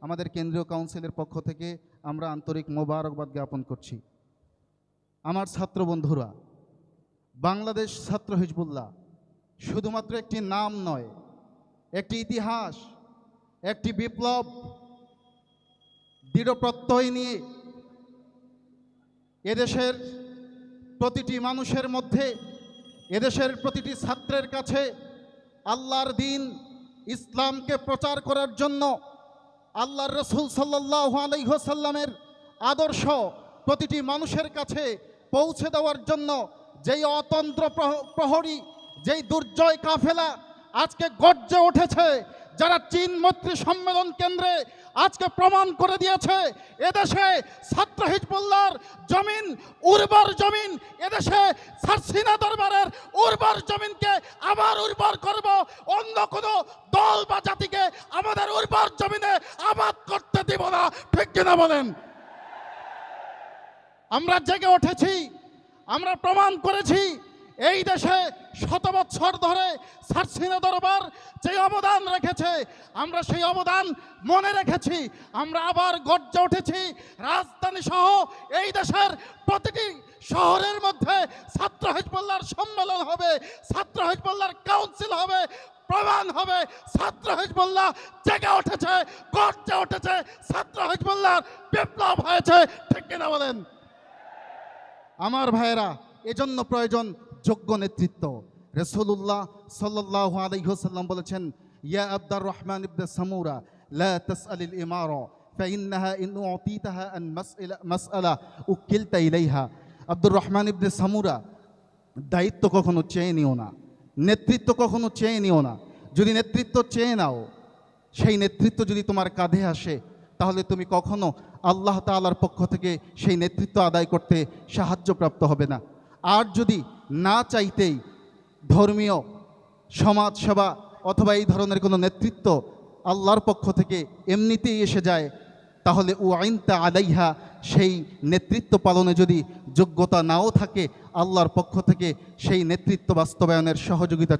আমাদের কেন্দ্রীয় কাউন্সিলের পক্ষ থেকে আমরা আন্তরিক মোবারকবাদ জ্ঞাপন করছি। আমার ছাত্র বন্ধুরা, বাংলাদেশ ছাত্র হিজবুল্লাহ শুধুমাত্র একটি নাম নয়, একটি ইতিহাস, একটি বিপ্লব, দৃঢ় প্রত্যয় নিয়ে এদেশের প্রতিটি মানুষের মধ্যে, এদেশের প্রতিটি ছাত্রের কাছে আল্লাহর দ্বীন ইসলামকে প্রচার করার জন্য, আল্লাহর রাসূল সাল্লাল্লাহু আলাইহি ওয়াসাল্লামের আদর্শ প্রতিটি মানুষের কাছে পৌঁছে দেওয়ার জন্য যেই অতন্ত্র প্রহরী, যেই দুর্জয় কাফেলা আজকে গর্জে উঠেছে, যারা চীন মৈত্রী সম্মেলন কেন্দ্রে আজকে প্রমাণ করে দিয়েছে এদেশে ছাত্র হিজবুল্লাহর জমিন উর্বর জমিন, এদেশে সারসিনা দরবারের উর্বর জমিনকে আবার উর্বর করব, অন্য কোনো দল বা জাতিকে আমাদের উর্বর জমিনে আবাদ করতে দিব না। ঠিক কিনা বলেন? আমরা জেগে উঠেছি, আমরা প্রমাণ করেছি এই দেশে শত বৎসর ধরে সারসিনা দরবার যে অবদান রেখেছে, আমরা সেই অবদান মনে রেখেছি। আমরা আবার গর্জে উঠেছি, রাজধানী সহ এই দেশের প্রতিটি শহরের মধ্যে ছাত্র হিজবুল্লাহর সম্মেলন হবে, ছাত্র হিজবুল্লাহর কাউন্সিল হবে, প্রমাণ হবে ছাত্র হিজবুল্লাহ জেগে উঠেছে, গর্জে উঠেছে, ছাত্র হিজবুল্লাহর বিপ্লব হয়েছে। ঠিক কিনা বলেন? আমার ভাইয়েরা, এজন্য প্রয়োজন যোগ্য নেতৃত্ব। রাসূলুল্লাহ সাল্লাল্লাহু আলাইহি ওয়াসাল্লাম বলেছেন, ইয়া আব্দুর রহমান ইবনে সামুরা লা তাসআলিল ইমারা ফাইন্নাহা ইন উতিতাহা আন মাসআলা উকিলতা ইলাইহা। আব্দুর রহমান ইবনে সামুরা, দায়িত্ব কখনো চেয়ে নিও না, নেতৃত্ব কখনো চেয়ে নিও না। যদি নেতৃত্ব চেয়ে নাও, সেই নেতৃত্ব যদি তোমার কাঁধে আসে, তাহলে তুমি কখনো আল্লাহ তাআলার পক্ষ থেকে সেই নেতৃত্ব আদায় করতে সাহায্যপ্রাপ্ত হবে না। আর যদি না চাইতেই ধর্মীয় সমাজ সেবা অথবা এই ধরনের কোনো নেতৃত্ব আল্লাহর পক্ষ থেকে এমনিতেই এসে যায়, তাহলে আইনতা আলাইহা, সেই নেতৃত্ব পালনে যদি যোগ্যতা নাও থাকে, আল্লাহর পক্ষ থেকে সেই নেতৃত্ব বাস্তবায়নের সহযোগিতা